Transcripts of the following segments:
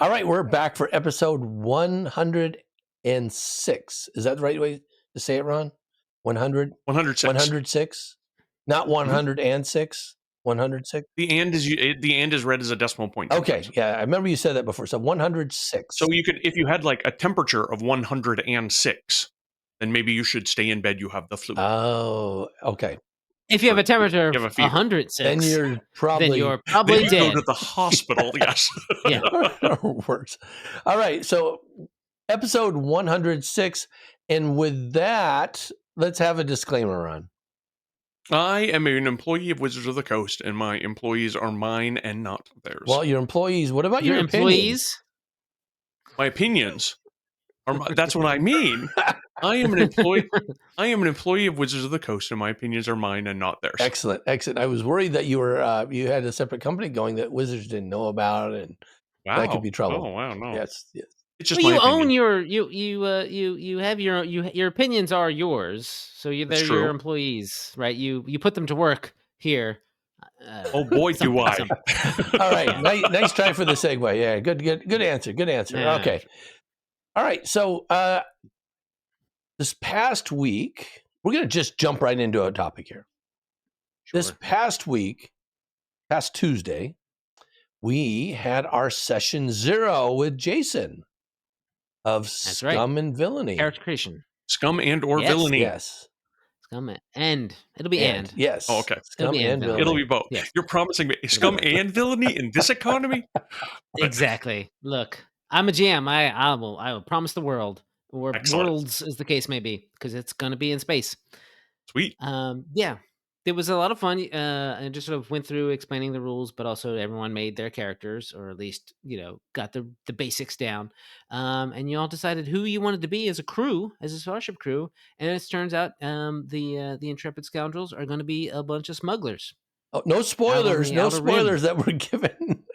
All right, we're back for episode 106. Is that the right way to say it, Ron? 100? 106. 106? Not 106? 106? The and is read as a decimal point. Okay, sometimes. yeah, I remember you said that before. So 106. So you could, if you had like a temperature of 106, then maybe you should stay in bed. You have the flu. Oh, okay. If you have a temperature of You have a fever. 106, Then you're probably Then you dead. go to the hospital. Yes. Yeah. or worse. All right, so episode 106, and with that, let's have a disclaimer on. I am an employee of Wizards of the Coast, and my employees are mine and not theirs. Well, your employees. What about your employees? My opinions are. That's what I mean. I am an employee. I am an employee of Wizards of the Coast, and my opinions are mine and not theirs. Excellent, excellent. I was worried that you were you had a separate company going that Wizards didn't know about, and that could be trouble. Oh wow, no. Yes, yes. It's just Well, my you opinion. own you have your opinions are yours, so they're your employees, right? You put them to work here. Oh boy, do I! All right, nice try for the segue. Yeah, good answer. Good answer. Yeah. Okay. All right, so this past week, we're going to just jump right into a topic here. Sure. This past week, past Tuesday, we had our session 0 with Jason of Scum and Villainy. Character creation. Scum and or Villainy. Yes. Scum and. It'll be and. Yes. Oh, okay. Scum and Villainy. It'll be both. Yes. You're promising me Scum and Villainy in this economy? Exactly. Look, I'm a GM. I will promise the world, or worlds as the case may be, because it's going to be in space. Sweet. Yeah. It was a lot of fun. And just sort of went through explaining the rules, but also everyone made their characters, or at least, got the basics down. And you all decided who you wanted to be as a crew, as a starship crew. And it turns out the Intrepid Scoundrels are going to be a bunch of smugglers. Oh, no spoilers. No spoilers that were given.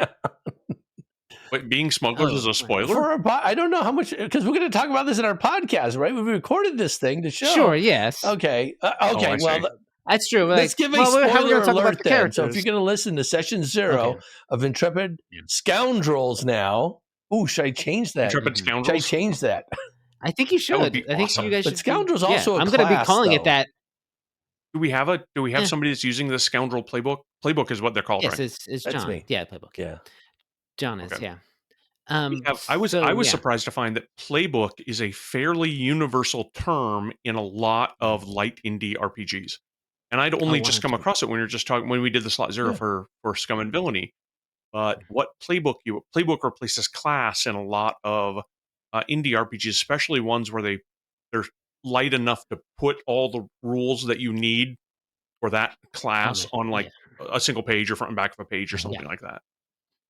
Wait, being smugglers is a spoiler? I don't know how much, because we're going to talk about this in our podcast, right? We recorded this thing to show. Sure, yes. Okay. That's true. Let's give a spoiler alert then. So if you're going to listen to session 0 of Intrepid Scoundrels now, should I change that? Intrepid Scoundrels? Should I change that? I think you should. I think you guys should. But Scoundrels also a I'm going to be calling though. it that. Do we have somebody that's using the Scoundrel playbook? Playbook is what they're called, right? Yes, it's John. That's me. Yeah, playbook. Yeah. John is, okay. Yeah. I was surprised to find that playbook is a fairly universal term in a lot of light indie RPGs. And I'd only just come across it when we did the slot 0 for Scum and Villainy. But what playbook replaces class in a lot of indie RPGs, especially ones where they're light enough to put all the rules that you need for that class on like a single page or front and back of a page or something like that.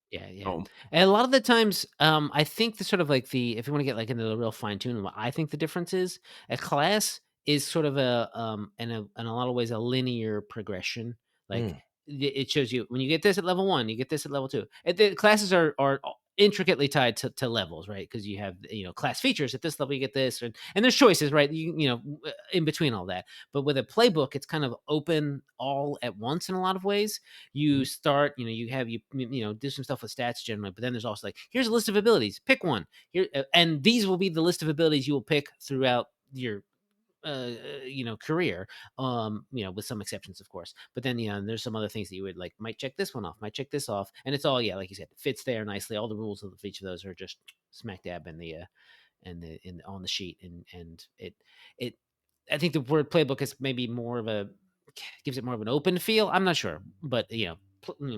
Yeah. And a lot of the times, I think the sort of like if you want to get like into the real fine tune, what I think the difference is, a class is sort of in a lot of ways a linear progression. Like it shows you when you get this at level 1, you get this at level 2. The classes are intricately tied to levels, right? Because you have class features at this level, you get this, and there's choices, right? You in between all that. But with a playbook, it's kind of open all at once in a lot of ways. You start, you do some stuff with stats generally, but then there's also like, here's a list of abilities, pick one here, and these will be the list of abilities you will pick throughout your career, with some exceptions, of course. But then, there's some other things that you would like, might check this one off, might check this off. And it's all, like you said, fits there nicely. All the rules of each of those are just smack dab in on the sheet. And it, I think the word playbook is maybe gives it more of an open feel. I'm not sure, but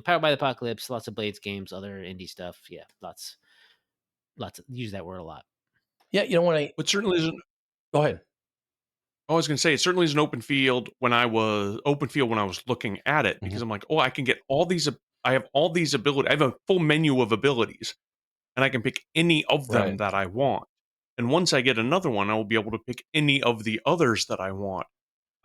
Powered by the Apocalypse, lots of Blades games, other indie stuff. Yeah. Lots use that word a lot. Yeah. It certainly isn't. Go ahead. I was going to say, it certainly is an open field when I was looking at it, because I'm like, I can get all these. I have all these abilities. I have a full menu of abilities, and I can pick any of them that I want. And once I get another one, I will be able to pick any of the others that I want.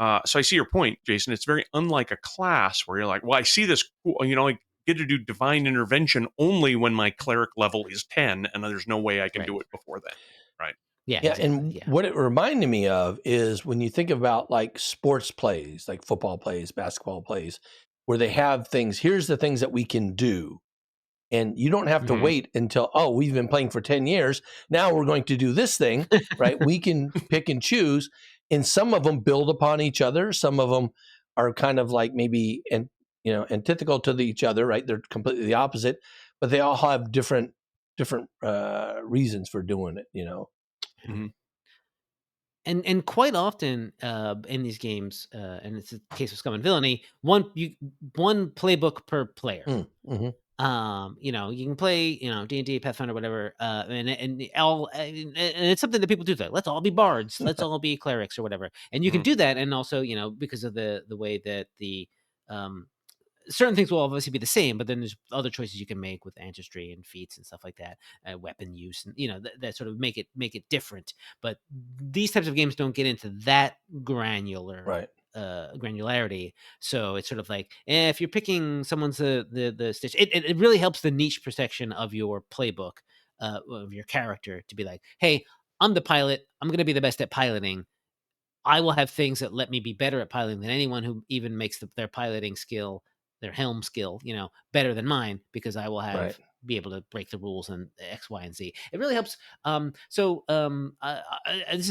So I see your point, Jason. It's very unlike a class where you're like, well, I see this cool, I get to do divine intervention only when my cleric level is 10, and there's no way I can do it before then. Right. Yeah. Exactly. And what it reminded me of is when you think about like sports plays, like football plays, basketball plays, where they have things, here's the things that we can do. And you don't have to wait until, we've been playing for 10 years. Now we're going to do this thing, right? We can pick and choose. And some of them build upon each other. Some of them are kind of like maybe, antithetical to each other, right? They're completely the opposite, but they all have different reasons for doing it, Mm-hmm. And quite often in these games, and it's the case of Scum and Villainy, one playbook per player. Mm-hmm. You can play, D&D, Pathfinder, whatever, and it's something that people do. Let's all be bards, let's all be clerics or whatever, and you can do that. And also, because of the way that the certain things will obviously be the same, but then there's other choices you can make with ancestry and feats and stuff like that, weapon use, and that sort of make it different. But these types of games don't get into that granular, right? Granularity. So it's sort of like, if you're picking someone's the stitch, it really helps the niche protection of your playbook, of your character, to be like, hey, I'm the pilot, I'm going to be the best at piloting. I will have things that let me be better at piloting than anyone who even makes their piloting skill, their helm skill, better than mine, because I will have be able to break the rules and X, Y, and Z. It really helps. This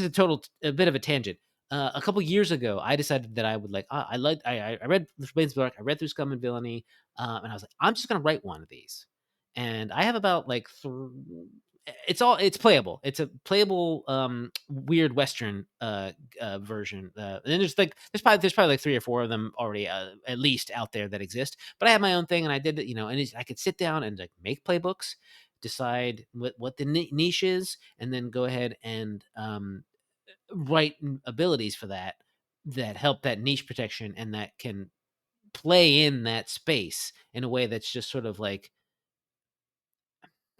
is a bit of a tangent. A couple years ago, I decided that I would I read Blades Dark, I read through Scum and Villainy, and I was like, I'm just gonna write one of these, and I have about it's playable. It's a playable weird Western version. And then there's probably like 3 or 4 of them already at least out there that exist. But I have my own thing, and I did it, and I could sit down and like make playbooks, decide what the niche is, and then go ahead and write abilities for that help that niche protection, and that can play in that space in a way that's just sort of like,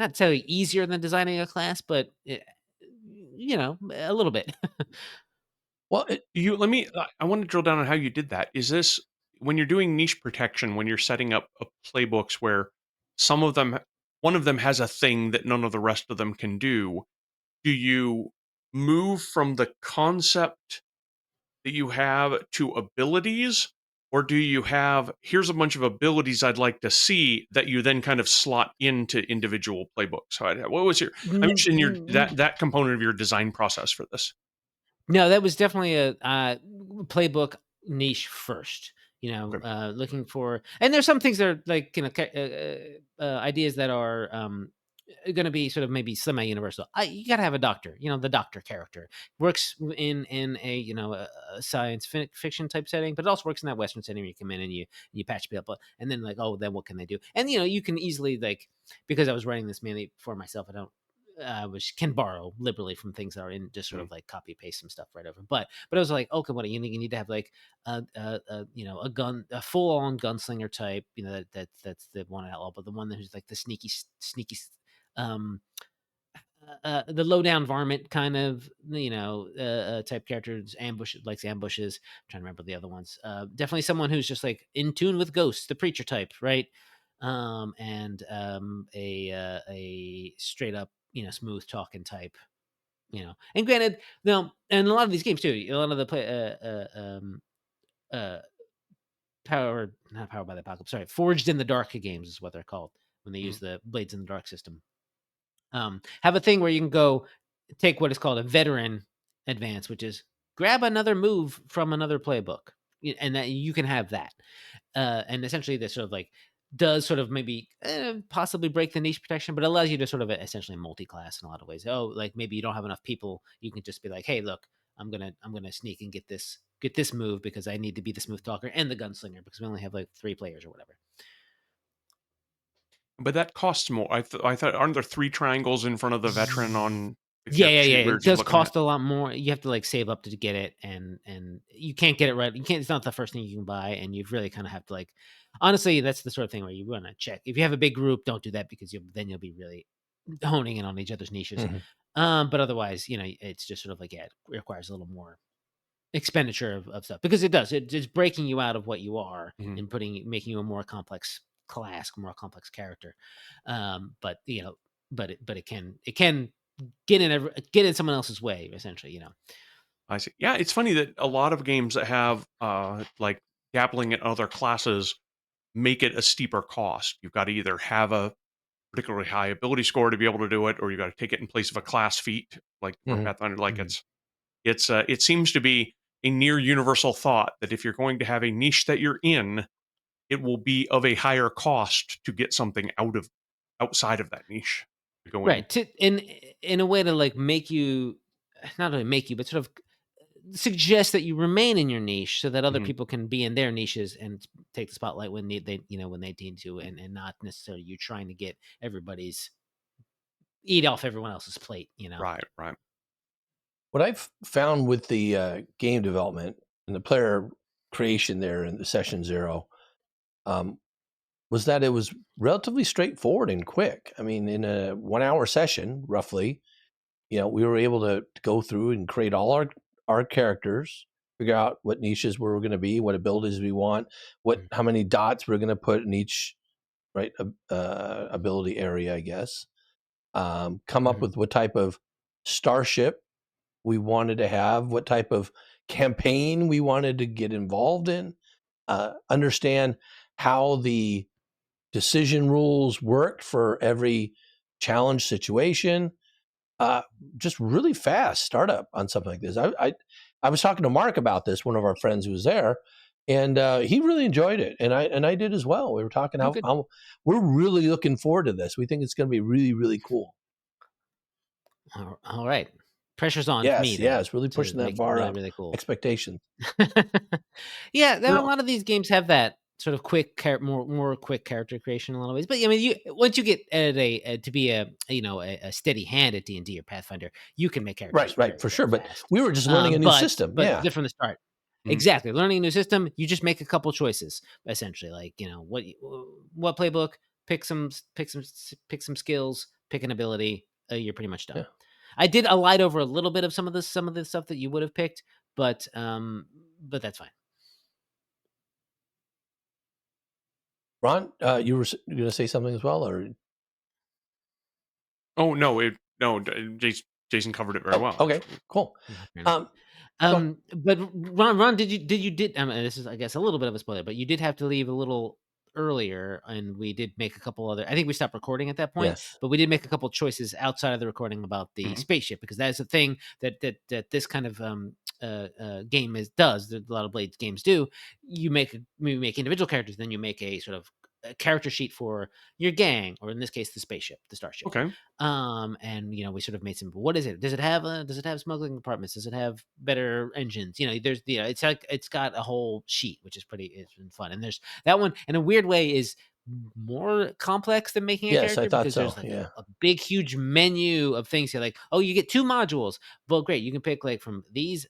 not necessarily easier than designing a class, but a little bit. Well, I want to drill down on how you did that. Is this when you're doing niche protection, when you're setting up playbooks where one of them has a thing that none of the rest of them can do? Do you move from the concept that you have to abilities? Or do you have, here's a bunch of abilities I'd like to see, that you then kind of slot into individual playbooks? What was I'm interested in that component of your design process for this. No, that was definitely a playbook niche first. Okay. Looking for, and there's some things that are like, ideas that are going to be sort of maybe semi-universal. You got to have a doctor. The doctor character works in a a science fiction type setting, but it also works in that Western setting where you come in and you patch people up, and then like, oh, then what can they do? And you can easily, like, because I was writing this mainly for myself, which can borrow liberally from things that are in, just sort of like copy paste some stuff right over. But I was like, okay, what you need to have like a gun, a full on gunslinger type, that's the one outlaw, but the one who's like the sneaky um the low down varmint kind of type characters, likes ambushes. I'm trying to remember the other ones. Definitely someone who's just like in tune with ghosts, the preacher type, right? And a straight up smooth talking type, and granted, now, and a lot of these games too, a lot of the not Powered by the Apocalypse, sorry, Forged in the Dark games is what they're called, when they use the Blades in the Dark system, have a thing where you can go take what is called a veteran advance, which is grab another move from another playbook, and that you can have that, and essentially this sort of like does sort of maybe possibly break the niche protection, but allows you to sort of essentially multi-class in a lot of ways. Oh, like maybe you don't have enough people, you can just be like, hey, look, I'm gonna sneak and get this move because I need to be the smooth talker and the gunslinger because we only have like 3 players or whatever. But that costs more. I thought, aren't there 3 triangles in front of the veteran on? Yeah. It does cost a lot more. You have to like save up to get it, and you can't get it right. You can't. It's not the first thing you can buy, and you really kind of have to like. Honestly, that's the sort of thing where you want to check. If you have a big group, don't do that because then you'll be really honing in on each other's niches. Mm-hmm. But otherwise, it's just sort of like, it requires a little more expenditure of stuff, because it's breaking you out of what you are and making you a more complex class, more complex character. But it can get in someone else's way, essentially. I see. Yeah, it's funny that a lot of games that have like dabbling in other classes make it a steeper cost. You've got to either have a particularly high ability score to be able to do it, or you got to take it in place of a class feat, like for Pathfinder. Like it seems to be a near universal thought that if you're going to have a niche that you're in, it will be of a higher cost to get something outside of that niche to go in. Right. In a way to like make you, not only make you, but sort of suggest that you remain in your niche so that other people can be in their niches and take the spotlight when they when they need to, and not necessarily you trying to get everybody's eat off everyone else's plate, Right. What I've found with the game development and the player creation there in the session 0 was that it was relatively straightforward and quick. I mean, in a 1 hour session, roughly, we were able to go through and create all our characters, figure out what niches we were going to be, what abilities we want, how many dots we're going to put in each ability area, I guess. Come up with what type of starship we wanted to have, what type of campaign we wanted to get involved in, understand how the decision rules worked for every challenge situation. Just really fast startup on something like this. I was talking to Mark about this, one of our friends who was there, and he really enjoyed it, and I did as well. We were talking how we're really looking forward to this. We think it's going to be really, really cool. All right, pressure's on for me. Yeah, it's really pushing that bar really, up. really cool. Expectations. Yeah, a lot of these games have that sort of quick, more quick character creation in a lot of ways. But I mean, once you get to be a steady hand at D&D or Pathfinder, you can make characters right for sure. Fast. But we were just learning a new system. But Yeah, from the start. Exactly, learning a new system, you just make a couple choices essentially. Like what playbook, pick some skills, pick an ability. You're pretty much done. Yeah. I did light over a little bit of some of the stuff that you would have picked, but that's fine. Ron, you were going to say something as well, or? Oh no, Jason covered it very well. Okay, cool. But Ron, did I mean, this is, I guess, a little bit of a spoiler, but you did have to leave a little earlier, and we did make a couple other. I think we stopped recording at that point, yes. But we did make a couple choices outside of the recording about the spaceship, because that is a thing that this kind of game does. That a lot of Blades games do. You make individual characters, then you make a sort of a character sheet for your gang, or in this case, the starship. Okay. And we sort of made some. What is it? Does it have smuggling compartments? Does it have better engines? There's it's like it's got a whole sheet, which is it's been fun. And there's that one, in a weird way, is more complex than making a character, because there's like a big, huge menu of things. You're like, oh, you get 2 modules. Well, great, you can pick like from these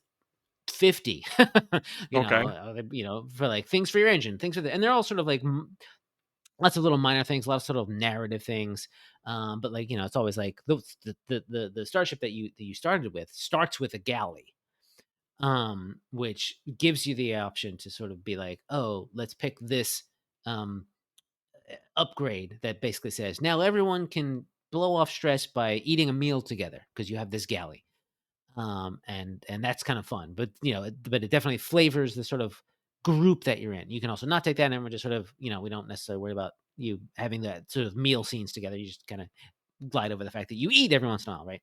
50. For like things for your engine, things for and they're all sort of like lots of little minor things, a lot of sort of narrative things. But like, it's always like the starship that you started with starts with a galley, which gives you the option to sort of be like, oh, let's pick this upgrade that basically says now everyone can blow off stress by eating a meal together because you have this galley. And that's kind of fun, but but it definitely flavors the sort of group that you're in. You can also not take that, and we're just sort of, we don't necessarily worry about you having that sort of meal scenes together. You just kind of glide over the fact that you eat every once in a while, right?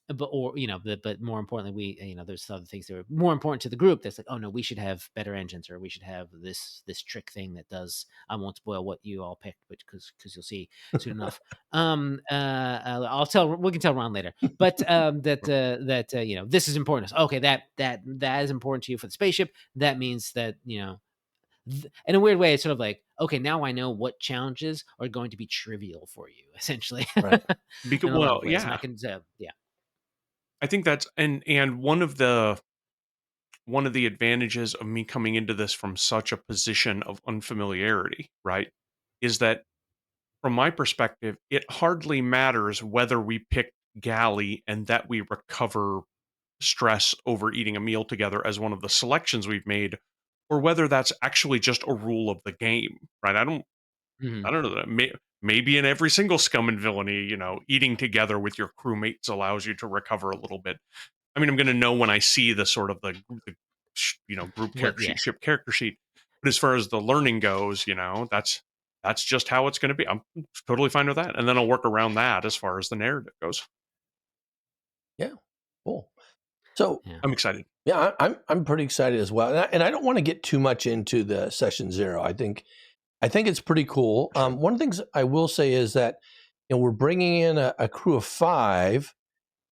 But more importantly, we, there's other things that are more important to the group. That's like, oh no, we should have better engines, or we should have this trick thing that does. I won't spoil what you all picked, but because you'll see soon enough. I'll tell. We can tell Ron later. But this is important. Okay, that is important to you for the spaceship. That means that in a weird way, it's sort of like, okay, now I know what challenges are going to be trivial for you, essentially. Right. Because yeah, and I can I think that's and one of the advantages of me coming into this from such a position of unfamiliarity, right, is that from my perspective, it hardly matters whether we pick galley and that we recover stress over eating a meal together as one of the selections we've made, or whether that's actually just a rule of the game, right? I don't know that maybe in every single Scum and Villainy, eating together with your crewmates allows you to recover a little bit. I mean, I'm going to know when I see the sort of the group character sheet, ship character sheet. But as far as the learning goes, that's that's just how it's going to be. I'm totally fine with that. And then I'll work around that as far as the narrative goes. Yeah, cool. So I'm excited. Yeah, I'm pretty excited as well, and I don't want to get too much into the session 0. I think it's pretty cool. Sure. One of the things I will say is that we're bringing in a crew of 5,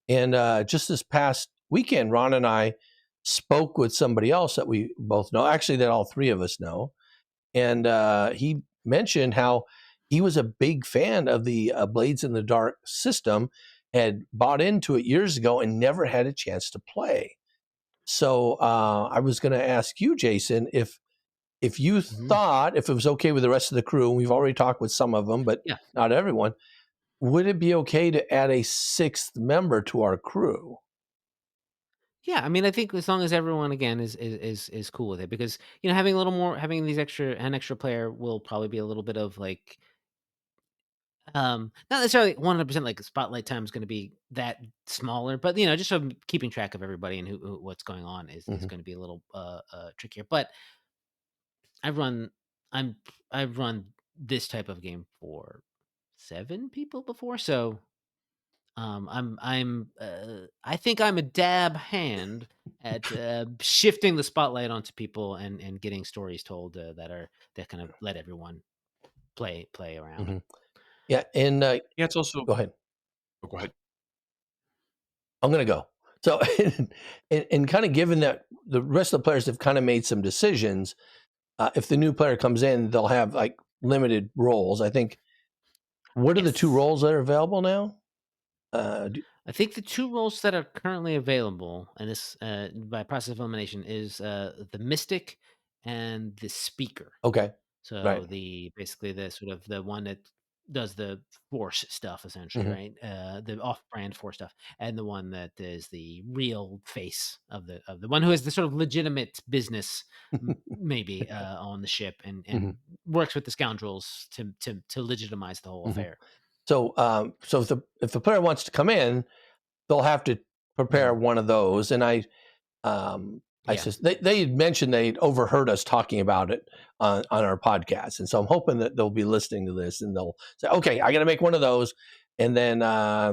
and just this past weekend, Ron and I spoke with somebody else that we both know, actually that all 3 of us know, and he mentioned how he was a big fan of the Blades in the Dark system, had bought into it years ago, and never had a chance to play. So I was going to ask you, Jason, if you thought, if it was okay with the rest of the crew, and we've already talked with some of them, but not everyone, would it be okay to add a 6th member to our crew? Yeah, I mean, I think as long as everyone again is cool with it, because having a little more, having an extra player will probably be a little bit of like, not necessarily 100% like spotlight time is going to be that smaller, but just sort of keeping track of everybody and what's going on is going to be a little trickier. But I've run I've run this type of game for 7 people before, so I think I'm a dab hand at shifting the spotlight onto people and getting stories told that kind of let everyone play around. Yeah, and it's also go ahead. Oh, go ahead. I'm going to go. So, and kind of given that the rest of the players have kind of made some decisions, if the new player comes in, they'll have like limited roles. I think. What are the 2 roles that are available now? I think the 2 roles that are currently available, and this by process of elimination, is the mystic and the speaker. Okay. So Right. basically the sort of the one that does the force stuff essentially, right? The off-brand force stuff, and the one that is the real face of the one who has the sort of legitimate business, maybe on the ship, and works with the scoundrels to legitimize the whole affair. So, so if the player wants to come in, they'll have to prepare one of those. And I said they had mentioned they'd overheard us talking about it on our podcast, and so I'm hoping that they'll be listening to this and they'll say, "Okay, I got to make one of those," and then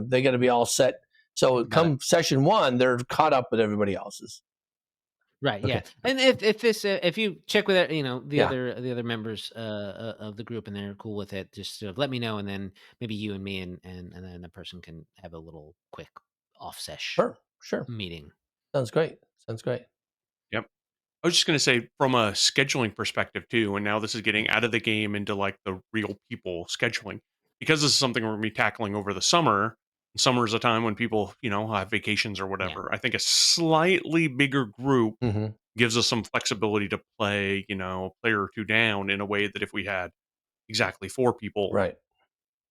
they got to be all set. So come session 1, they're caught up with everybody else's. Right. Okay. Yeah. And if you check with the other members of the group and they're cool with it, just sort of let me know, and then maybe you and me and then the person can have a little quick off sesh meeting. Sounds great. Yep. I was just going to say, from a scheduling perspective too, and now this is getting out of the game into like the real people scheduling, because this is something we're going to be tackling over the summer. Summer is a time when people, have vacations or whatever. I think a slightly bigger group gives us some flexibility to play, a player or 2 down in a way that if we had exactly 4 people, Right.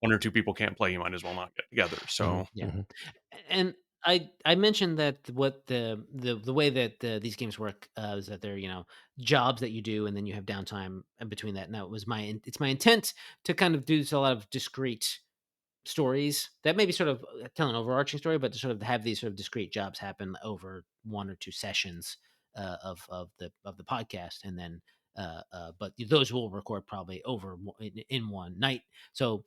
1 or 2 people can't play, you might as well not get together. So And I mentioned that what the way that these games work is that they're jobs that you do and then you have downtime in between that. And that was it's my intent to kind of do a lot of discrete stories that maybe sort of tell an overarching story, but to sort of have these sort of discrete jobs happen over 1 or 2 sessions of the podcast, and then but those will record probably over in one night. So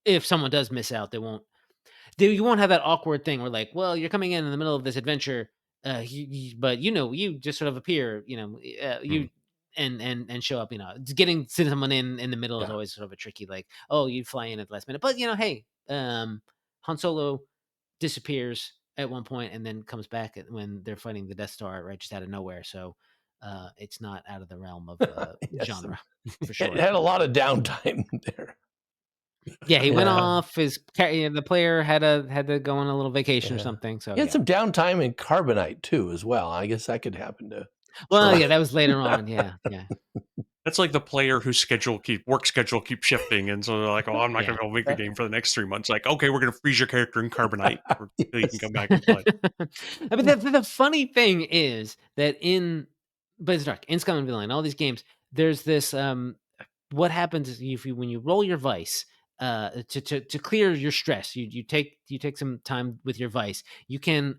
if someone does miss out, you won't have that awkward thing where like, well, you're coming in the middle of this adventure, but you just sort of appear, you and show up. Getting someone in the middle is always sort of a tricky, like, oh, you fly in at the last minute, but hey, Han Solo disappears at one point and then comes back when they're fighting the Death Star right just out of nowhere. So it's not out of the realm of genre for sure. It had a lot of downtime there. Yeah, he went off. The player had to go on a little vacation or something. So he had some downtime in Carbonite too, as well. I guess that could happen to. Well, that was later on. Yeah. That's like the player whose work schedule keeps shifting, and so they're like, "Oh, I'm not going to make the game for the next 3 months." Like, okay, we're going to freeze your character in Carbonite until you can come back and play. I mean, the funny thing is that in Blades of the Dark, in Scum Villainy, all these games, there's this. What happens is when you roll your vice, to clear your stress, you take some time with your vice. You can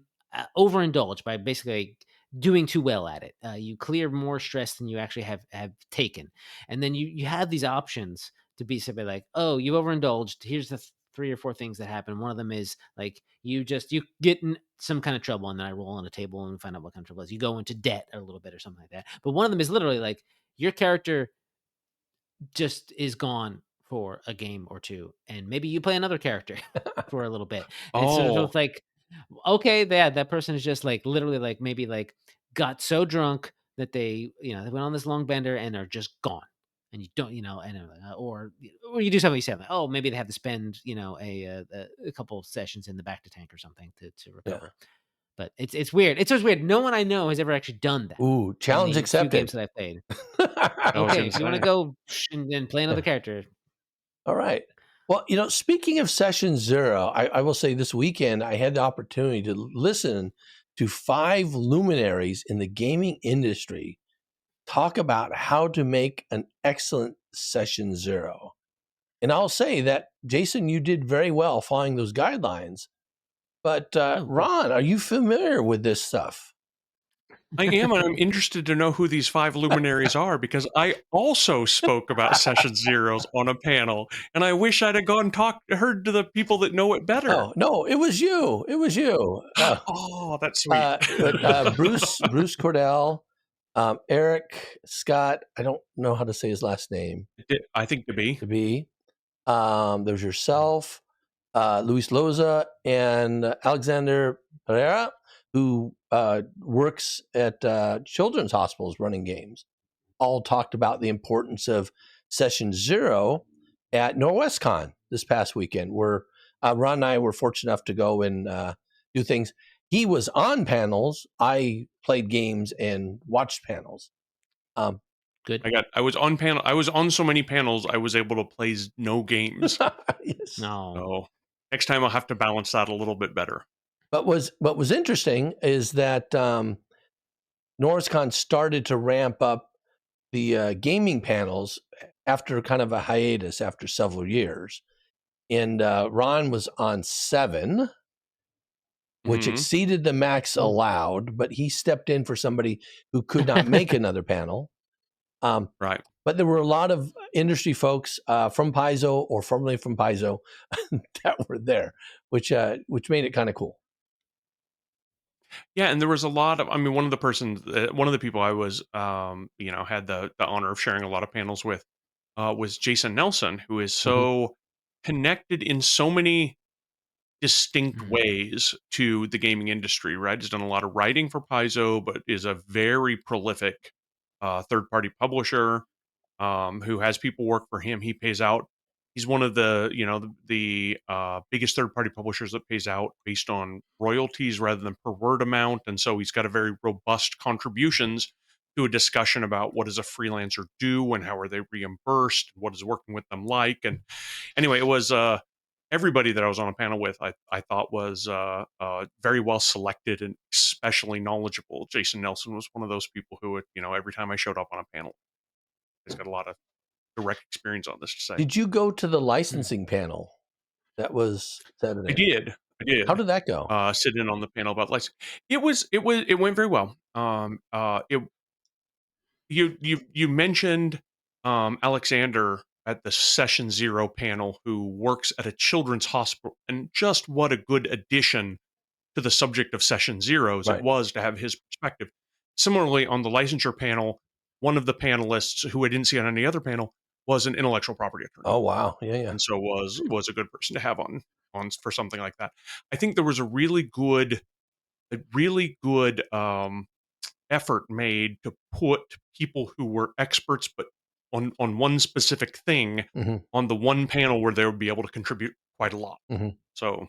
overindulge by basically doing too well at it. You clear more stress than you actually have taken, and then you have these options to be somebody like, oh, you overindulged. Here's the 3 or 4 things that happen. One of them is like you get in some kind of trouble, and then I roll on a table and find out what kind of trouble it is. You go into debt a little bit or something like that. But one of them is literally like your character just is gone for a game or two, and maybe you play another character for a little bit. And it's sort of Oh, like, okay, that person is just like literally like maybe like got so drunk that they they went on this long bender and are just gone. And you don't, or you do something you say like, oh, maybe they have to spend a couple sessions in the back to tank or something to recover. But it's weird. It's just weird. No one I know has ever actually done that Ooh, in challenge the few games accepted. that I played. I was Okay, going if to you want to say. go and play another character. All right. Well, speaking of session 0, I will say this weekend I had the opportunity to listen to 5 luminaries in the gaming industry talk about how to make an excellent session 0. And I'll say that, Jason, you did very well following those guidelines. But Oh, good. Ron, are you familiar with this stuff? I am, and I'm interested to know who these 5 luminaries are because I also spoke about session zeros on a panel, and I wish I'd have heard to the people that know it better. Oh, no, it was you. It was you. Oh, that's sweet. Bruce Cordell, Eric Scott. I don't know how to say his last name. I think to be. There's yourself, Luis Loza, and Alexander Pereira, who works at children's hospitals running games. All talked about the importance of session 0 at Norwescon this past weekend, where Ron and I were fortunate enough to go and do things. He was on panels. I played games and watched panels. Good. I was on panel. I was on so many panels. I was able to play no games. Yes. No. So next time I'll have to balance that a little bit better. But what was interesting is that Norwescon started to ramp up the gaming panels after kind of a hiatus after several years. And Ron was on 7, which exceeded the max allowed, but he stepped in for somebody who could not make another panel. Right. But there were a lot of industry folks from Paizo or formerly from Paizo that were there, which made it kind of cool. Yeah, and there was a lot of. I mean, one of the people I was, had the honor of sharing a lot of panels with, was Jason Nelson, who is so connected in so many distinct ways to the gaming industry. Right, he's done a lot of writing for Paizo, but is a very prolific third-party publisher who has people work for him. He pays out. He's one of the biggest third party publishers that pays out based on royalties rather than per word amount, and so he's got a very robust contributions to a discussion about what does a freelancer do and how are they reimbursed, what is working with them like. And anyway, it was everybody that I was on a panel with. I thought was very well selected and especially knowledgeable. Jason Nelson was one of those people who would, every time I showed up on a panel, he's got a lot of direct experience on this to say. Did you go to the licensing panel? That was Saturday. I did. How did that go? Sit in on the panel about licensing. It went very well. You mentioned Alexander at the session 0 panel, who works at a children's hospital, and just what a good addition to the subject of session 0s Right. it was to have his perspective. Similarly, on the licensure panel, one of the panelists who I didn't see on any other panel was an intellectual property attorney. Oh wow, yeah. And so was a good person to have on for something like that. I think there was a really good effort made to put people who were experts but on one specific thing on the one panel where they would be able to contribute quite a lot. So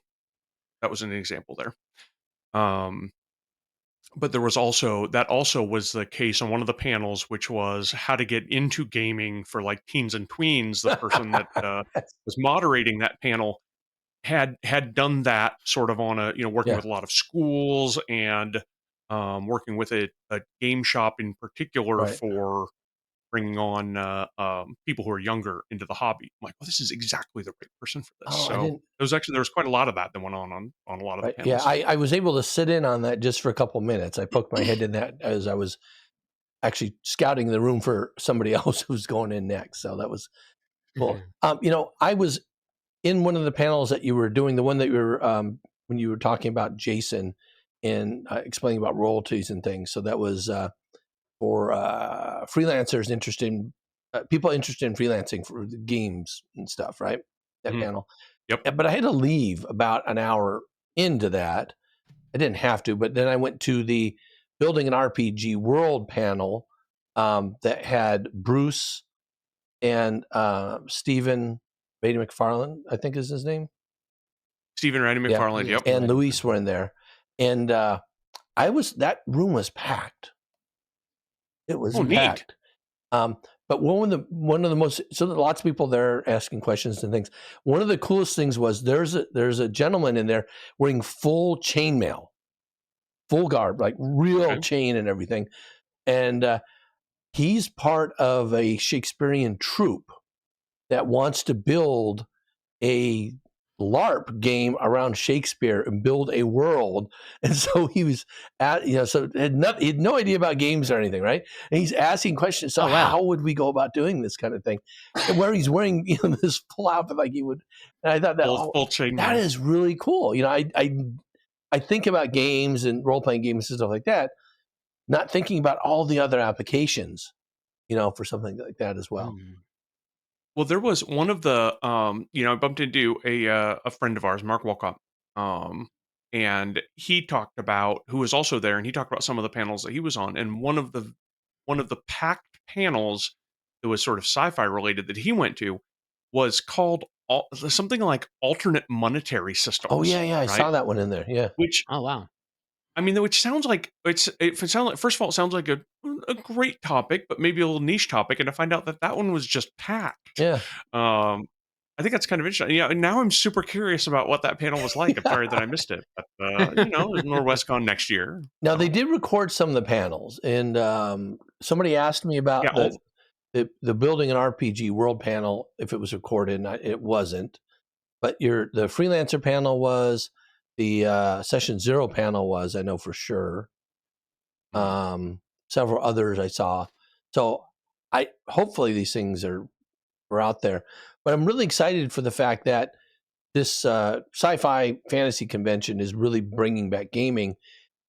that was an example there. But there was also was the case on one of the panels, which was how to get into gaming for like teens and tweens. The person that was moderating that panel had done that sort of on a working with a lot of schools and working with a game shop in particular for bringing on people who are younger into the hobby. I'm like, well, this is exactly the right person for this. So there was quite a lot of that went on a lot of the panels. Yeah, I was able to sit in on that just for a couple minutes. I poked my head in that as I was actually scouting the room for somebody else who was going in next. So that was Cool. I was in one of the panels that you were doing, the one that you were when you were talking about Jason and explaining about royalties and things. So that was for freelancers interested in people interested in freelancing for the games and stuff, right? That panel. Yep. But I had to leave about an hour into that. I didn't have to, but then I went to the Building an RPG World panel that had Bruce and Stephen Beatty McFarlane, I think is his name. Stephen Randy McFarlane, yep. And Luis were in there. And that room was packed. It was packed. But one of the most, so there are lots of people there asking questions and things. One of the coolest things was there's a gentleman in there wearing full chainmail, full garb, like real chain and everything. And he's part of a Shakespearean troupe that wants to build a LARP game around Shakespeare and build a world. And so he was so he had no idea about games or anything, right? And he's asking questions. So how would we go about doing this kind of thing? And where he's wearing this full outfit like he would. And I thought that that is really cool. I think about games and role playing games and stuff like that, not thinking about all the other applications, for something like that as well. Well, there was one of the, I bumped into a friend of ours, Mark Walcott, and he talked about, who was also there, and he talked about some of the panels that he was on, and one of the packed panels that was sort of sci-fi related that he went to was called something like alternate monetary systems. Oh yeah, I saw that one in there. Yeah. Which which sounds like first of all, it sounds like a great topic, but maybe a little niche topic. And to find out that one was just packed. Yeah. I think that's kind of interesting. Yeah. Now I'm super curious about what that panel was like. I'm sorry that I missed it, but Norwescon next year. Now they did record some of the panels, and somebody asked me about the Building an RPG World panel, if it was recorded, and it wasn't. But the freelancer panel was. The Session 0 panel was, I know for sure. Several others I saw. So hopefully these things are out there. But I'm really excited for the fact that this sci-fi fantasy convention is really bringing back gaming,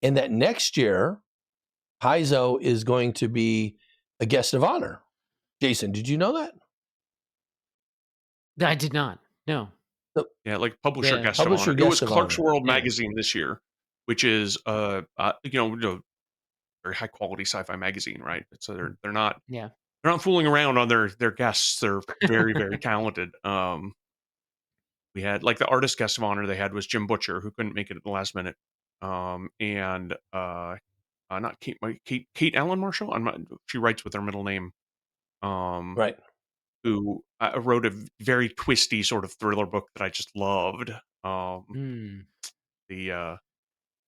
and that next year Paizo is going to be a guest of honor. Jason, did you know that? I did not. No. Yeah, like publisher guest of honor. It was Clark's World magazine this year, which is a very high quality sci-fi magazine, right? So they're not fooling around on their guests. They're very very talented. We had like the artist guest of honor they had was Jim Butcher, who couldn't make it at the last minute, and not Kate Allen Marshall. She writes with her middle name, right. Who wrote a very twisty sort of thriller book that I just loved. The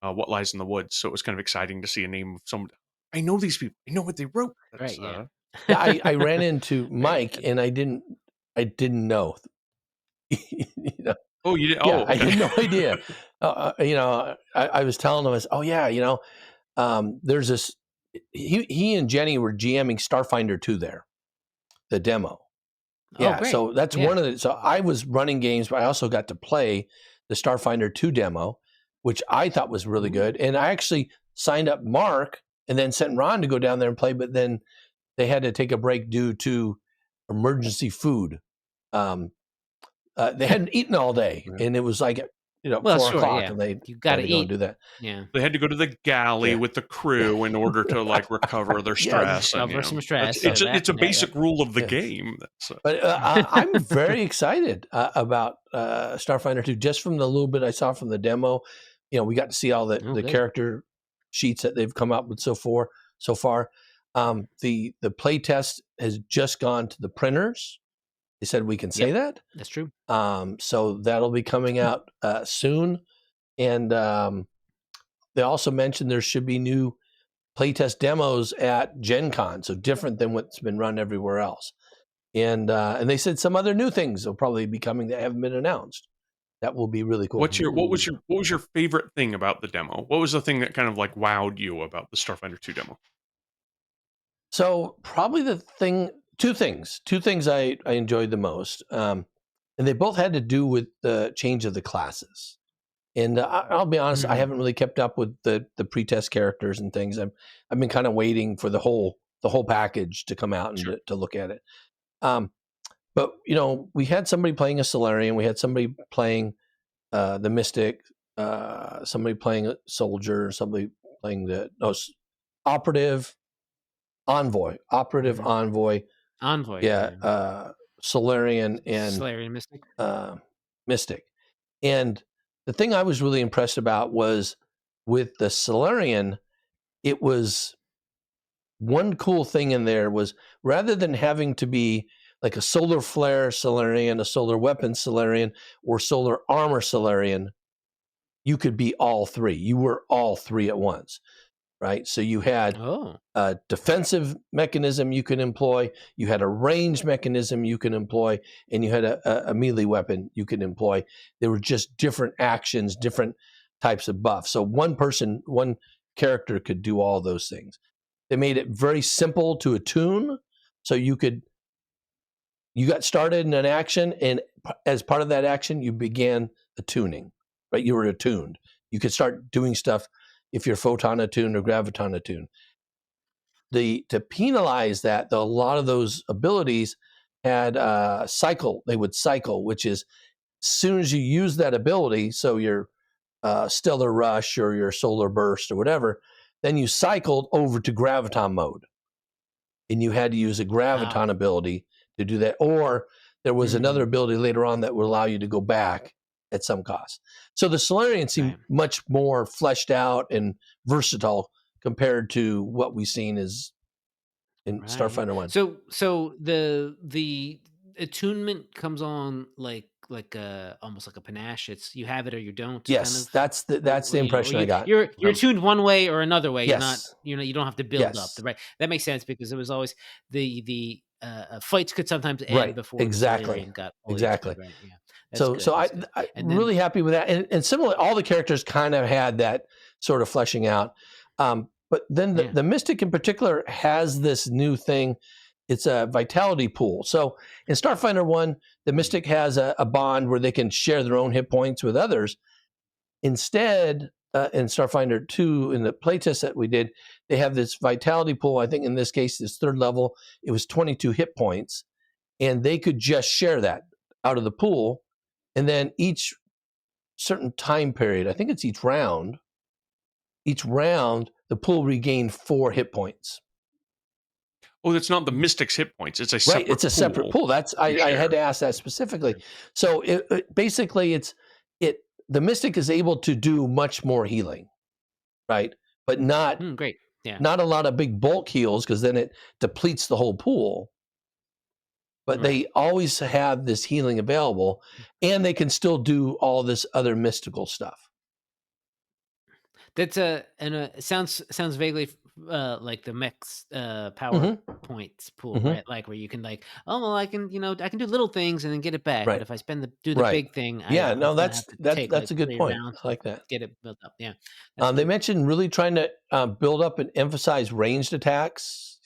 What Lies in the Woods. So it was kind of exciting to see a name of someone. I know these people. I know what they wrote. Right. Yeah. I ran into Mike and I didn't know. Oh, you did? Yeah, okay. I had no idea. I was telling him, there's this. He and Jenny were GMing Starfinder 2 there, the demo. Yeah, so that's one of the. So I was running games, but I also got to play the Starfinder 2 demo, which I thought was really good. And I actually signed up Mark and then sent Ron to go down there and play, but then they had to take a break due to emergency food. They hadn't eaten all day, and it was like 4 o'clock, and they got to go and do that. Yeah, they had to go to the galley with the crew in order to recover their stress. Recover some stress. It's a basic rule of the game. But I'm very excited about Starfinder 2, just from the little bit I saw from the demo. We got to see all the character sheets that they've come up with so far. The play test has just gone to the printers. They said we can say that. That's true. So that'll be coming out soon. And they also mentioned there should be new playtest demos at Gen Con, so different than what's been run everywhere else. And they said some other new things will probably be coming that haven't been announced. That will be really cool. What was your favorite thing about the demo? What was the thing that kind of wowed you about the Starfinder 2 demo? So probably the thing two things I enjoyed the most, and they both had to do with the change of the classes. And I'll be honest, I haven't really kept up with the pre-test characters and things. I've been kind of waiting for the whole package to come out and to look at it. But we had somebody playing a Solarian, we had somebody playing the Mystic, somebody playing a Soldier, somebody playing the Operative Envoy, yeah, Solarian and Solarian Mystic. Mystic. And the thing I was really impressed about was with the Solarian, it was one cool thing in there was rather than having to be like a solar flare Solarian, a solar weapon Solarian, or solar armor Solarian, you could be all three. You were all three at once, right? So you had a defensive mechanism you could employ, you had a ranged mechanism you could employ, and you had a melee weapon you could employ. There were just different actions, different types of buffs. So one character could do all those things. They made it very simple to attune, so you got started in an action, and as part of that action, you began attuning, right? You were attuned. You could start doing stuff if you're photon attuned or graviton attuned. To penalize that, a lot of those abilities had cycle. They would cycle, which is as soon as you use that ability, so your stellar rush or your solar burst or whatever, then you cycled over to graviton mode, and you had to use a graviton ability to do that, or there was another ability later on that would allow you to go back at some cost. So the Solarian seemed much more fleshed out and versatile compared to what we've seen is in Starfighter 1. So the attunement comes on like almost like a panache. It's you have it or you don't. Yes, kind of, that's the impression I got. You're attuned one way or another way. Yes. You're not you don't have to build up. Right. That makes sense because it was always the fights could sometimes end before the Solarian got fully attuned, right? Yeah. So I'm really happy with that. And similarly, all the characters kind of had that sort of fleshing out. But then the Mystic in particular has this new thing. It's a vitality pool. So in Starfighter 1, the Mystic has a bond where they can share their own hit points with others. Instead, in Starfighter 2, in the playtest that we did, they have this vitality pool. I think in this case, this third level, it was 22 hit points. And they could just share that out of the pool. And then each certain time period, I think it's each round, the pool regained 4 hit points. Oh, it's not the Mystic's hit points. It's a separate pool. It's a separate pool. I had to ask that specifically. So basically, the Mystic is able to do much more healing, right? But not not a lot of big bulk heals because then it depletes the whole pool. But they always have this healing available, and they can still do all this other mystical stuff. That's it sounds vaguely like the mech's power points pool, right? Like where you can I can I can do little things and then get it back. But if I do the big thing, that's a good point. I like that. Get it built up. Yeah. They mentioned really trying to build up and emphasize ranged attacks.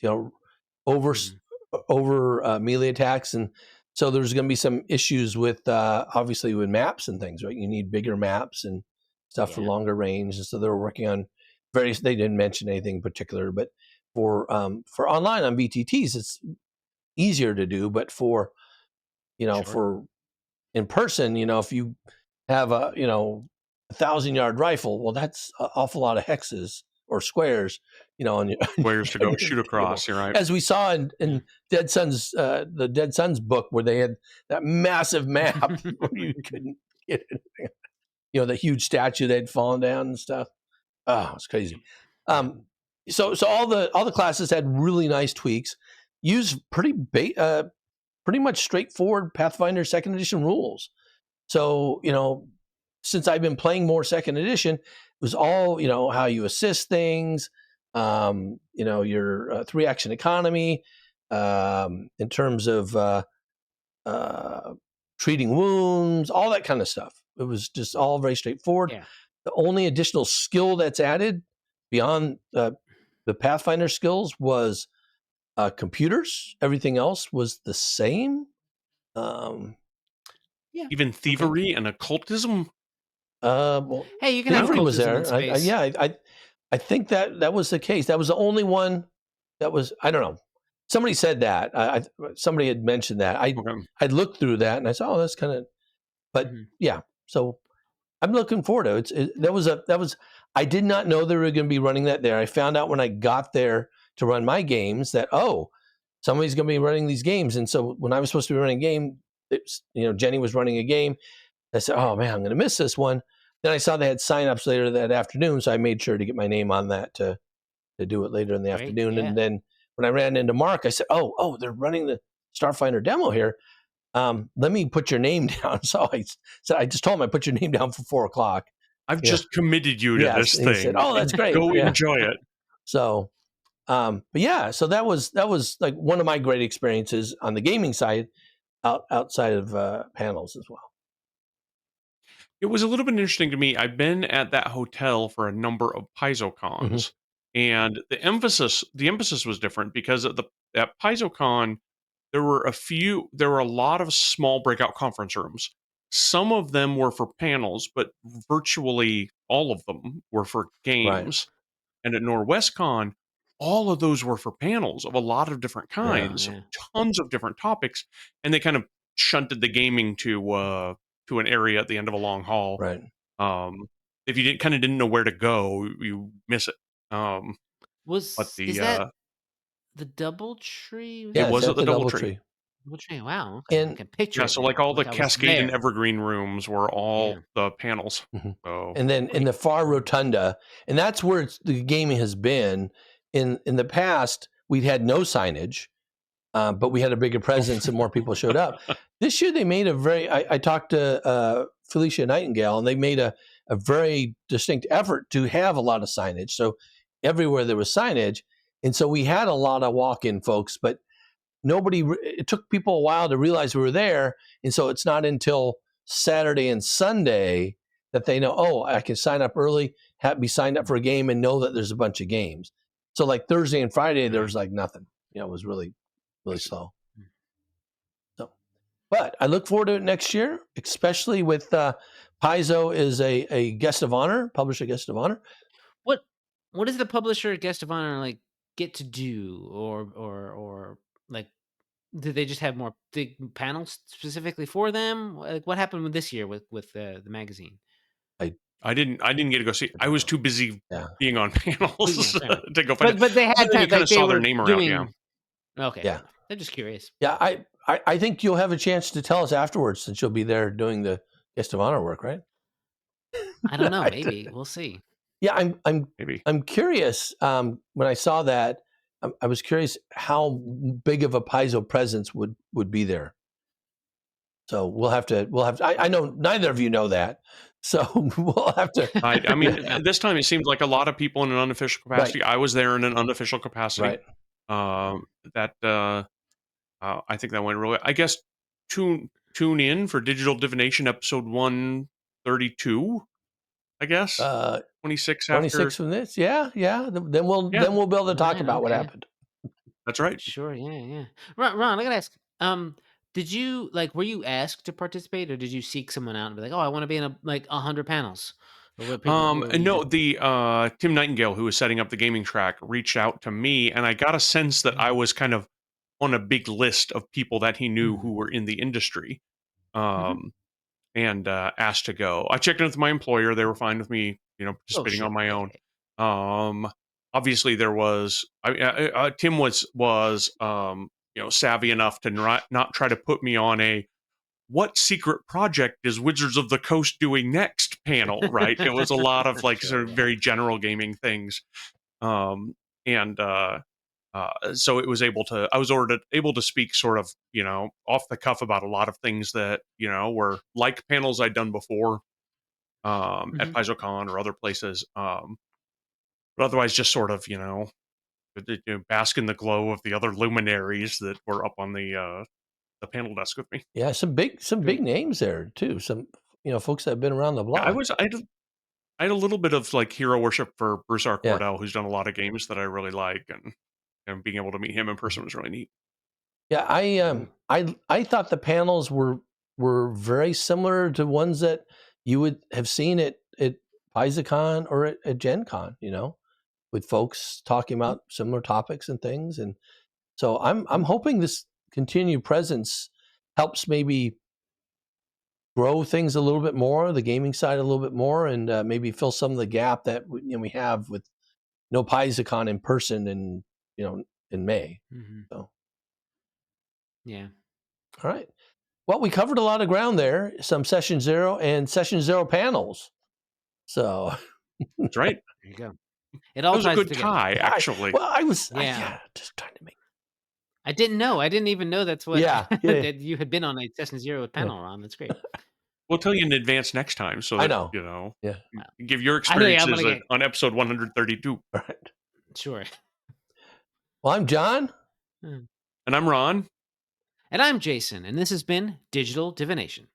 Over melee attacks, and so there's going to be some issues with obviously with maps and things, right? You need bigger maps and stuff for longer range, and so they're working on various. They didn't mention anything in particular, but for online on VTTs, it's easier to do. But for for in person, if you have a 1,000-yard rifle, well, that's an awful lot of hexes or squares. On squares to go shoot across. You're right. As we saw in Dead Sun's the Dead Sun's book, where they had that massive map where you couldn't get anything. The huge statue that had fallen down and stuff. Oh, it's crazy. So all the classes had really nice tweaks. Used pretty much straightforward Pathfinder Second Edition rules. So since I've been playing more Second Edition, it was all how you assist things. Your 3-action economy, in terms of treating wounds, all that kind of stuff. It was just all very straightforward. Yeah. The only additional skill that's added beyond the Pathfinder skills was computers. Everything else was the same. Yeah. Even thievery and occultism. Well, Hey, you can have thievery was occultism in there. space. I think that was the case. That was the only one that was. I don't know. Somebody said that. Somebody had mentioned that. I'd looked through that and I said, oh, that's kind of. But yeah, so I'm looking forward to it. That was. I did not know they were going to be running that there. I found out when I got there to run my games that somebody's going to be running these games. And so when I was supposed to be running a game, Jenny was running a game. I said, oh man, I'm going to miss this one. Then I saw they had signups later that afternoon, so I made sure to get my name on that to do it later in the afternoon. Yeah. And then when I ran into Mark, I said, oh, they're running the Starfinder demo here. Let me put your name down. So I just told him I put your name down for 4:00. I've just committed you to this thing. He said, oh, that's great. Go enjoy it. So, but yeah, so that was like one of my great experiences on the gaming side outside of panels as well. It was a little bit interesting to me. I've been at that hotel for a number of PaizoCons, and the emphasis was different because at PaizoCon there were a lot of small breakout conference rooms. Some of them were for panels, but virtually all of them were for games. Right. And at Norwescon, all of those were for panels of a lot of different kinds, tons of different topics, and they kind of shunted the gaming to an area at the end of a long hall. Right. If you didn't know where to go, you miss it. Is that the DoubleTree? It was at the DoubleTree. DoubleTree. Wow. Okay. I can picture. So like all the Cascade and Evergreen rooms were all the panels. So, and then in the far rotunda, and that's where the gaming has been. In the past, we'd had no signage. But we had a bigger presence and more people showed up. This year they made I talked to Felicia Nightingale, and they made a very distinct effort to have a lot of signage. So everywhere there was signage. And so we had a lot of walk-in folks, but it took people a while to realize we were there. And so it's not until Saturday and Sunday that they know, I can sign up early, be signed up for a game and know that there's a bunch of games. So like Thursday and Friday, there was like nothing. It was really slow. So, but I look forward to it next year, especially with Paizo is a guest of honor, publisher guest of honor. What does the publisher guest of honor like get to do, or like, do they just have more big panels specifically for them? Like, what happened with this year with the magazine? I didn't get to go see. I was too busy being on panels to go find it. But they had kind of saw their name around. Yeah. Okay. Yeah. I'm just curious. Yeah, I think you'll have a chance to tell us afterwards, since you'll be there doing the guest of honor work, right? I don't know. Maybe we'll see. Yeah, I'm curious. When I saw that, I was curious how big of a Paizo presence would be there. So we'll have to. I know neither of you know that, so we'll have to. I mean, this time it seemed like a lot of people in an unofficial capacity. Right. I was there in an unofficial capacity. Right. I think that went really. I guess tune in for Digital Divination episode 132. I guess 26 after 26 from this. Yeah. Then we'll be able to talk about what happened. That's right. Sure. Yeah. Ron, I gotta ask. Did you were you asked to participate, or did you seek someone out and be like, I want to be in 100 panels? No, the Tim Nightingale, who was setting up the gaming track, reached out to me, and I got a sense that I was kind of on a big list of people that he knew who were in the industry, and asked to go. I checked in with my employer; they were fine with me, participating on my own. Obviously, there was Tim was savvy enough to not try to put me on a what secret project is Wizards of the Coast doing next panel, right? It was a lot of sort of very general gaming things. So it was I was able to speak sort of, off the cuff about a lot of things that, were like panels I'd done before at PaizoCon or other places. But otherwise just sort of, bask in the glow of the other luminaries that were up on the panel desk with me. Yeah, some big names there too. Some folks that have been around the block. Yeah, I had a little bit of hero worship for Bruce R. Cordell, who's done a lot of games that I really like, and and being able to meet him in person was really neat. Yeah, I thought the panels were very similar to ones that you would have seen at PaizoCon or at Gen Con, with folks talking about similar topics and things. And so I'm hoping this continued presence helps maybe grow things a little bit more, the gaming side a little bit more, and maybe fill some of the gap that we have with no PaizoCon in person in May. So yeah. All right. Well, we covered a lot of ground there. Some Session Zero and Session Zero panels. So that's right. There you go. It all was a good together. tie, actually. I was just trying to make. I didn't know. I didn't even know that's what. Yeah. that you had been on a Session Zero panel, Ron. That's great. We'll tell you in advance next time, so that, I know. Yeah. You give your experiences on episode 132. All right. Sure. Well, I'm John. And I'm Ron. And I'm Jason, and this has been Digital Divination.